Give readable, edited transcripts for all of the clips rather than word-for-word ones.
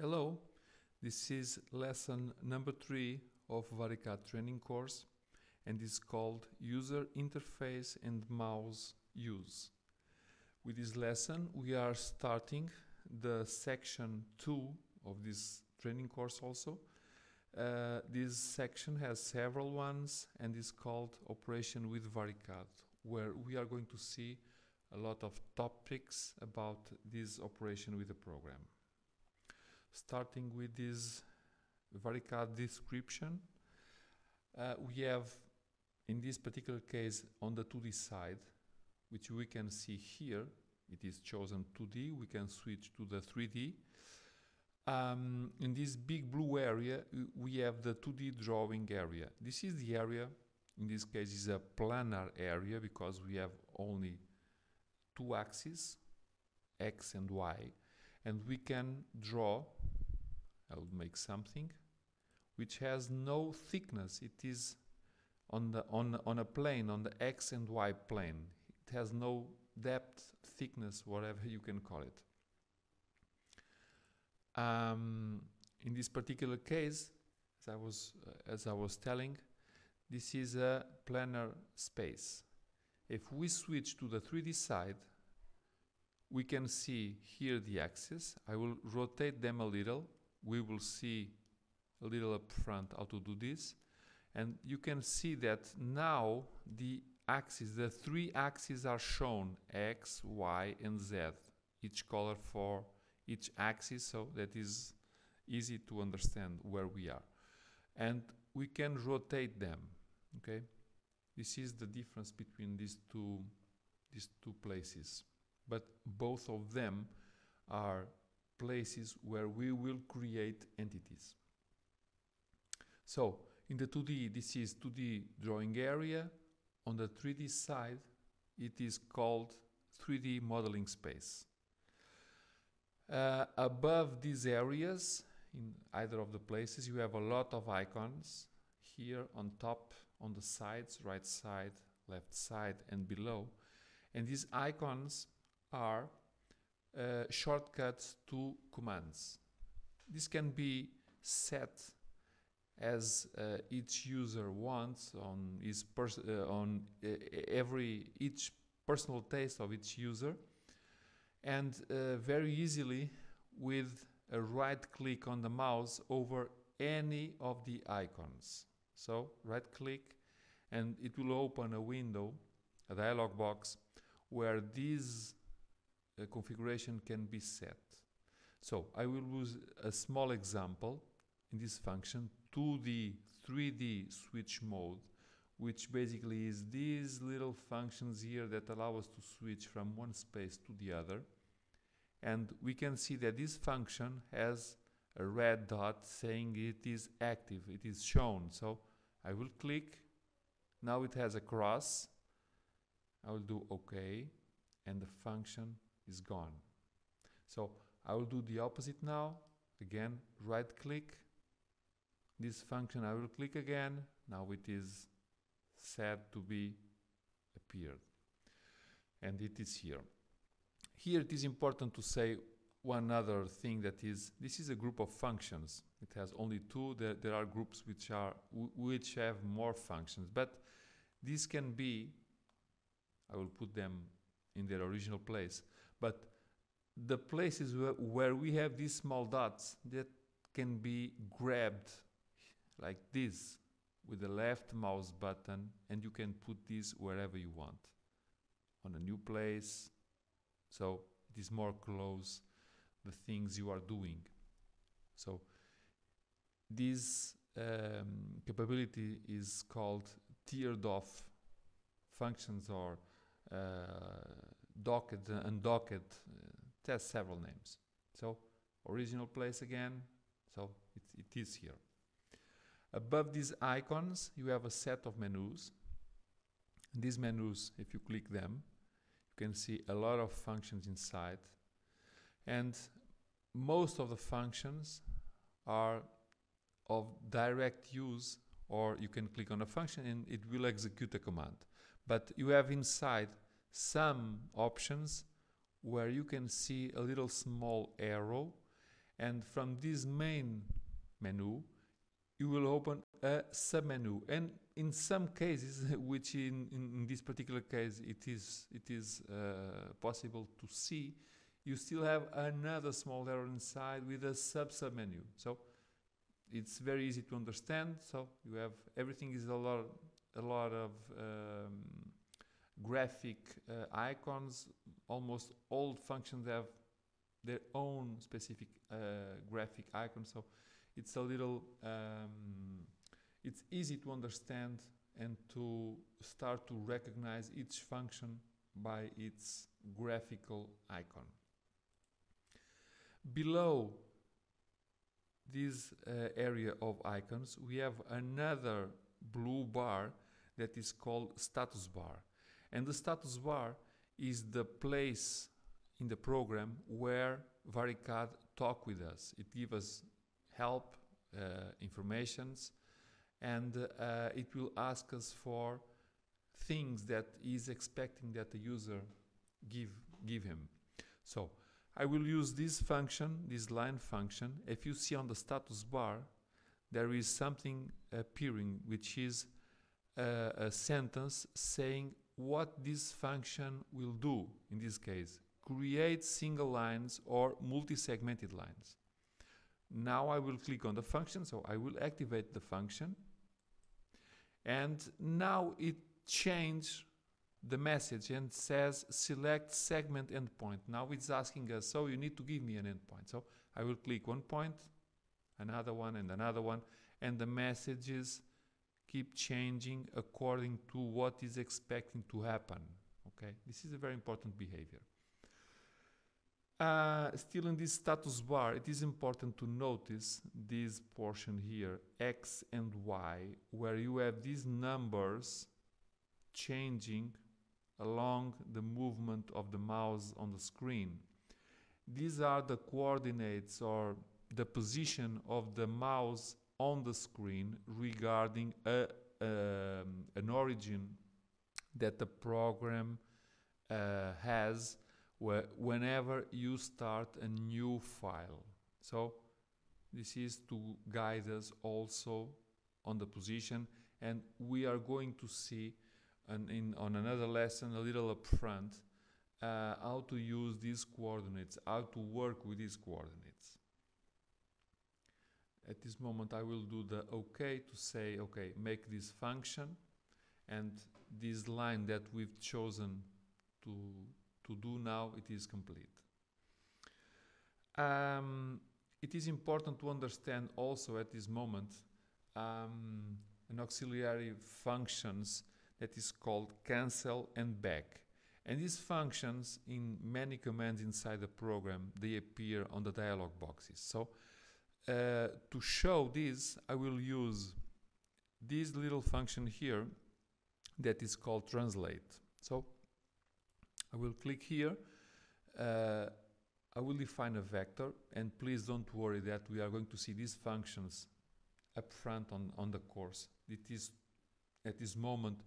Hello, this is lesson number 3 of VariCAD training course and is called User Interface and Mouse Use. With this lesson we are starting the section 2 of this training course also. This section has several ones and is called Operation with VariCAD, where we are going to see a lot of topics about this operation with the program. Starting with this VariCAD description, we have in this particular case on the 2D side, which we can see here, it is chosen 2D, we can switch to the 3D. In this big blue area we have the 2D drawing area. This is the area, in this case is a planar area because we have only two axes, X and Y, and we can draw. I will make something which has no thickness. It is on a plane, on the X and Y plane. It has no depth, thickness, whatever you can call it. In this particular case, as I was telling, this is a planar space. If we switch to the 3D side, we can see here the axis. I will rotate them a little. We will see a little up front how to do this, and you can see that now the axis, the three axes are shown, X, Y and Z, each color for each axis, so that is easy to understand where we are, and we can rotate them. Okay, this is the difference between these two places, but both of them are places where we will create entities. So in the 2D, this is 2D drawing area. On the 3D side, it is called 3D modeling space. Above these areas, in either of the places, you have a lot of icons. Here on top, on the sides, right side, left side and below. And these icons are shortcuts to commands. This can be set as each user wants on his each personal taste of each user, and very easily with a right click on the mouse over any of the icons. So right click and it will open a window, a dialog box, where these configuration can be set. So I will use a small example in this function, 2D, 3D switch mode, which basically is these little functions here that allow us to switch from one space to the other. And we can see that this function has a red dot saying it is active, it is shown. So I will click, now it has a cross, I will do OK, and the function is gone. So I will do the opposite now. Again, right click this function, I will click again. Now it is set to be appeared, and it is here. Here it is important to say one other thing, that is, this is a group of functions. It has only two. There are groups which have more functions, but this can be, I will put them in their original place, but the places where we have these small dots that can be grabbed like this with the left mouse button, and you can put this wherever you want, on a new place, so it is more close the things you are doing. So this capability is called tiered off functions, or docked, undocked. It has several names. So original place again, so it is here. Above these icons you have a set of menus. These menus, if you click them, you can see a lot of functions inside, and most of the functions are of direct use, or you can click on a function and it will execute a command. But you have inside some options where you can see a little small arrow, And from this main menu, you will open a submenu. And in some cases, which in this particular case it is possible to see, you still have another small arrow inside with a submenu. So it's very easy to understand. So you have everything is a lot of graphic icons. Almost all functions have their own specific graphic icon. So it's a little it's easy to understand and to start to recognize each function by its graphical icon. Below this area of icons, we have another blue bar that is called status bar. And the status bar is the place in the program where VariCAD talk with us. It gives us help, informations, and it will ask us for things that is expecting that the user give him. So I will use this function, this line function. If you see on the status bar, there is something appearing, which is a sentence saying what this function will do. In this case, create single lines or multi-segmented lines. Now I will click on the function, so I will activate the function, and now it changed the message and says select segment endpoint. Now it's asking us, so you need to give me an endpoint. So I will click one point, another one, and the messages keep changing according to what is expecting to happen. Okay, this is a very important behavior. Still in this status bar, it is important to notice this portion here, X and Y, where you have these numbers changing along the movement of the mouse on the screen. These are the coordinates or the position of the mouse on the screen regarding an origin that the program has whenever you start a new file. So this is to guide us also on the position, and we are going to see on another lesson a little up front how to use these coordinates, how to work with these coordinates. At this moment I will do the OK to say, okay, make this function, and this line that we've chosen to do now, it is complete. It is important to understand also at this moment an auxiliary functions that is called cancel and back. And these functions, in many commands inside the program, they appear on the dialog boxes. So to show this, I will use this little function here that is called translate. So I will click here, I will define a vector, and please don't worry that we are going to see these functions up front on the course. It is at this moment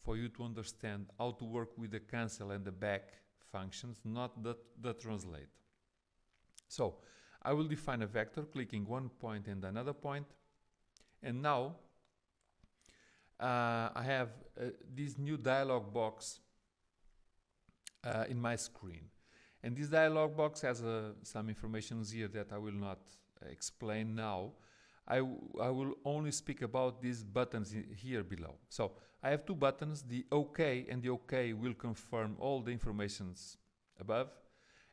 for you to understand how to work with the cancel and the back functions, not the translate. So I will define a vector, clicking one point and another point, and now I have this new dialog box in my screen. And this dialog box has some information here that I will not explain now. I will only speak about these buttons here below. So I have two buttons, the OK, and the OK will confirm all the informations above,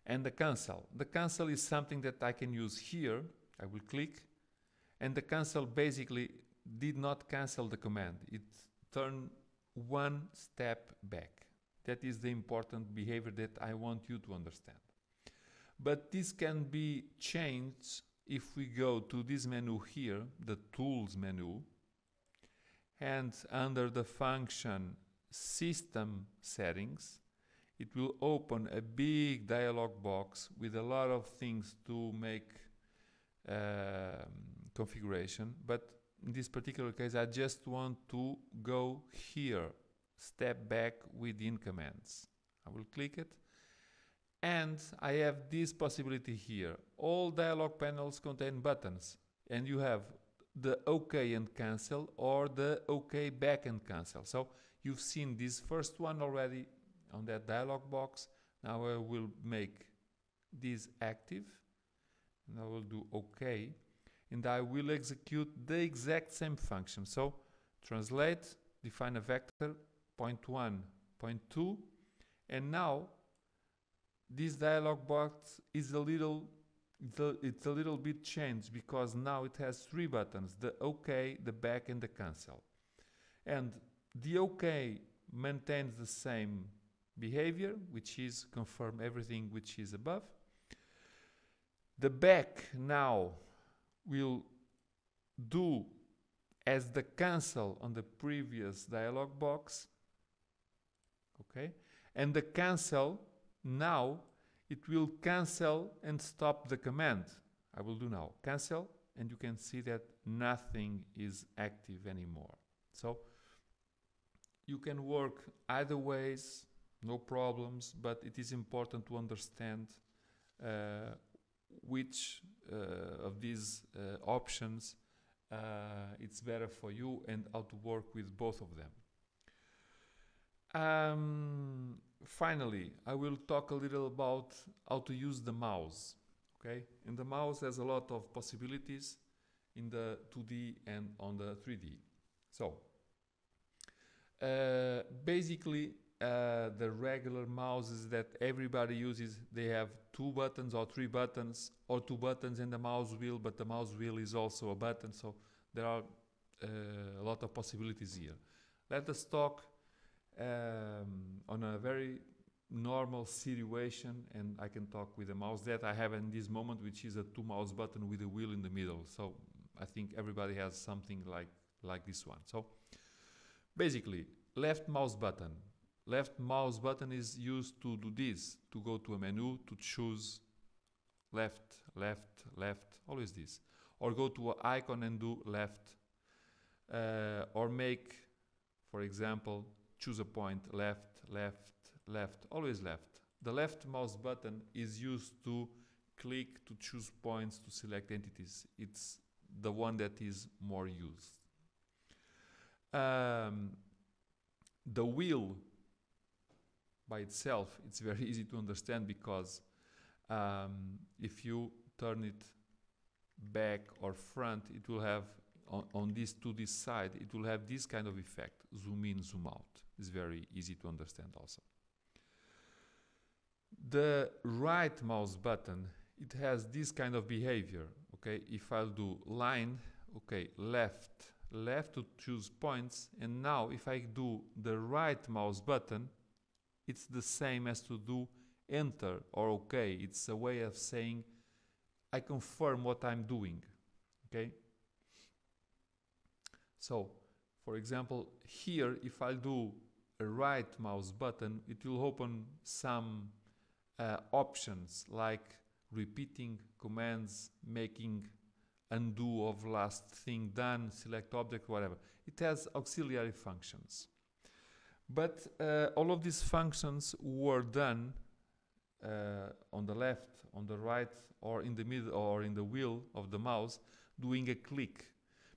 and the cancel. The cancel is something that I can use here. I will click, and the cancel basically did not cancel the command. It turned one step back. That is the important behavior that I want you to understand. But this can be changed if we go to this menu here, the Tools menu, and under the function System Settings, it will open a big dialog box with a lot of things to make configuration. But in this particular case, I just want to go here, step back within commands. I will click it, and I have this possibility here. all dialog panels contain buttons, and you have the OK and cancel or the OK back and cancel. So you've seen this first one already on that dialog box. Now I will make this active, and I will do OK, and I will execute the exact same function. So translate, define a vector, point 1, point 2, and now this dialog box is it's a little bit changed, because now it has 3 buttons: the OK, the back, and the cancel. And the OK maintains the same behavior, which is confirm everything which is above. The back now will do as the cancel on the previous dialog box, okay? And the cancel now, it will cancel and stop the command. I will do now cancel, and you can see that nothing is active anymore. So you can work either ways, no problems, but it is important to understand which of these options it's better for you, and how to work with both of them. Finally, I will talk a little about how to use the mouse. Okay, and the mouse has a lot of possibilities in the 2D and on the 3D. So basically, the regular mouses that everybody uses, they have 2 buttons or 3 buttons, or 2 buttons and the mouse wheel, but the mouse wheel is also a button. So there are a lot of possibilities here. Let us talk on a very normal situation, and I can talk with the mouse that I have in this moment, which is a 2 mouse button with a wheel in the middle. So I think everybody has something like this one. So basically, left mouse button. Left mouse button is used to do this, to go to a menu, to choose left, left, left, always this. Or go to an icon and do left. Or make, for example, choose a point, left, left, left, always left. The left mouse button is used to click, to choose points, to select entities. It's the one that is more used. The wheel by itself, it's very easy to understand, because if you turn it back or front, it will have on this to this side, it will have this kind of effect: zoom in, zoom out. It's very easy to understand also. The right mouse button, it has this kind of behavior. Okay, if I'll do line, okay, left, left to choose points, and now if I do the right mouse button, it's the same as to do enter or OK. It's a way of saying I confirm what I'm doing. Okay. So, for example, here, if I do a right mouse button, it will open some options like repeating commands, making undo of last thing done, select object, whatever. It has auxiliary functions. But all of these functions were done on the left, on the right, or in the middle, or in the wheel of the mouse, doing a click.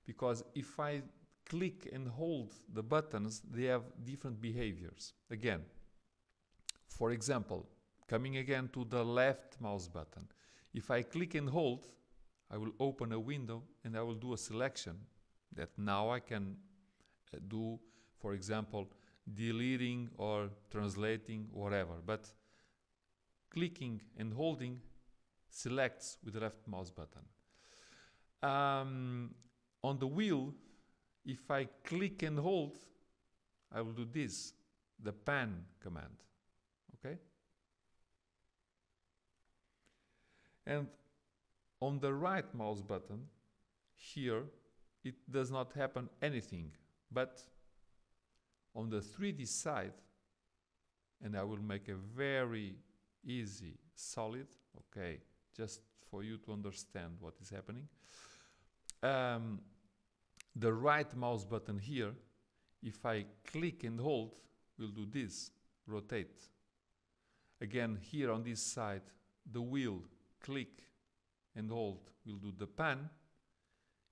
Because if I click and hold the buttons, they have different behaviors. Again, for example, coming again to the left mouse button, if I click and hold, I will open a window and I will do a selection that now I can do, for example, deleting or translating, whatever. But clicking and holding selects with the left mouse button. On the wheel, if I click and hold, I will do this, the pan command. Okay? And on the right mouse button, here, it does not happen anything. But on the 3D side, and I will make a very easy, solid, okay, just for you to understand what is happening. The right mouse button here, if I click and hold, will do this, rotate. Again, here on this side, the wheel, click and hold will do the pan.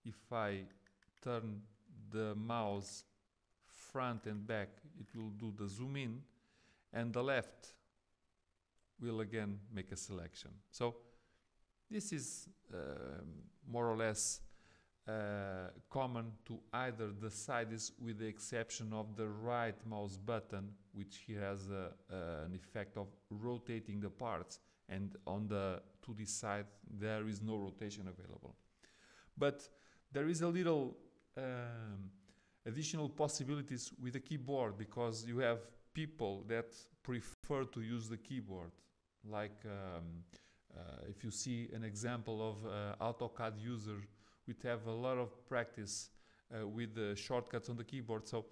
If I turn the mouse front and back, it will do the zoom in, and the left will again make a selection. So this is more or less common to either the sides, with the exception of the right mouse button, which here has an effect of rotating the parts, and on the 2D side there is no rotation available. But there is a little additional possibilities with the keyboard, because you have people that prefer to use the keyboard, like if you see an example of AutoCAD user, we have a lot of practice with the shortcuts on the keyboard. So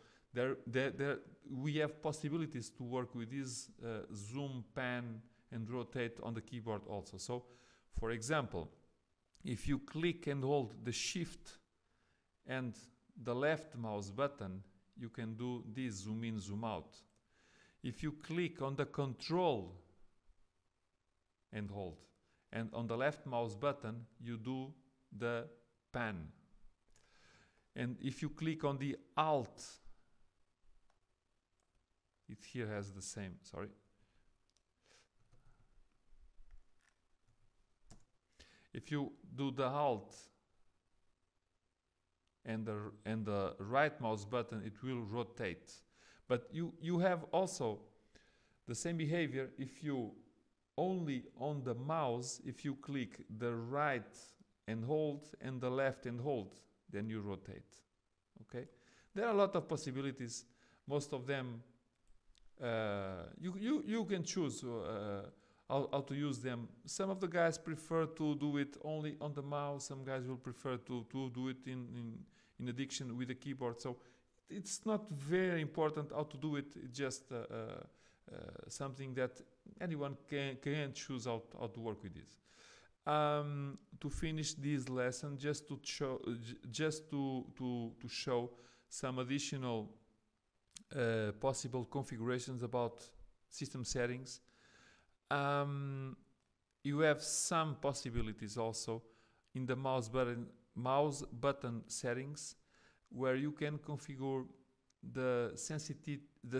we have possibilities to work with this zoom, pan, and rotate on the keyboard also. So, for example, if you click and hold the Shift and the left mouse button, you can do this zoom in, zoom out. If you click on the Control and hold, and on the left mouse button, you do the pan. And if you click on the Alt, it here has the same, sorry. If you do the Alt and the right mouse button, it will rotate. But you have also the same behavior if you only on the mouse, if you click the right and hold and the left and hold, then you rotate. Okay, there are a lot of possibilities. Most of them you can choose how to use them. Some of the guys prefer to do it only on the mouse. Some guys will prefer to do it in addition with the keyboard. So it's not very important how to do it. It's just something that anyone can choose how to work with this. To finish this lesson, just to show some additional possible configurations about system settings. You have some possibilities also in the mouse button settings, where you can configure the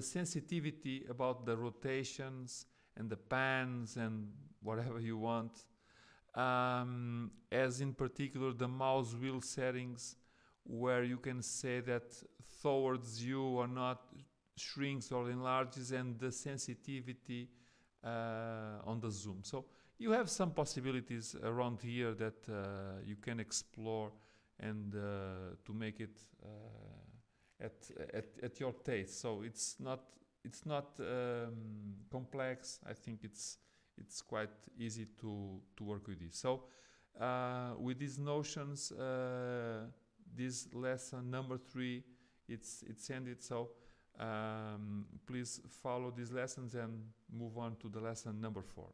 sensitivity about the rotations and the pans and whatever you want. As in particular the mouse wheel settings, where you can say that towards you or not shrinks or enlarges, and the sensitivity on the zoom. So you have some possibilities around here that you can explore and to make it at your taste. So it's not complex. I think it's quite easy to work with this. So with these notions, this lesson number 3, it's ended. So please follow these lessons and move on to the lesson number 4.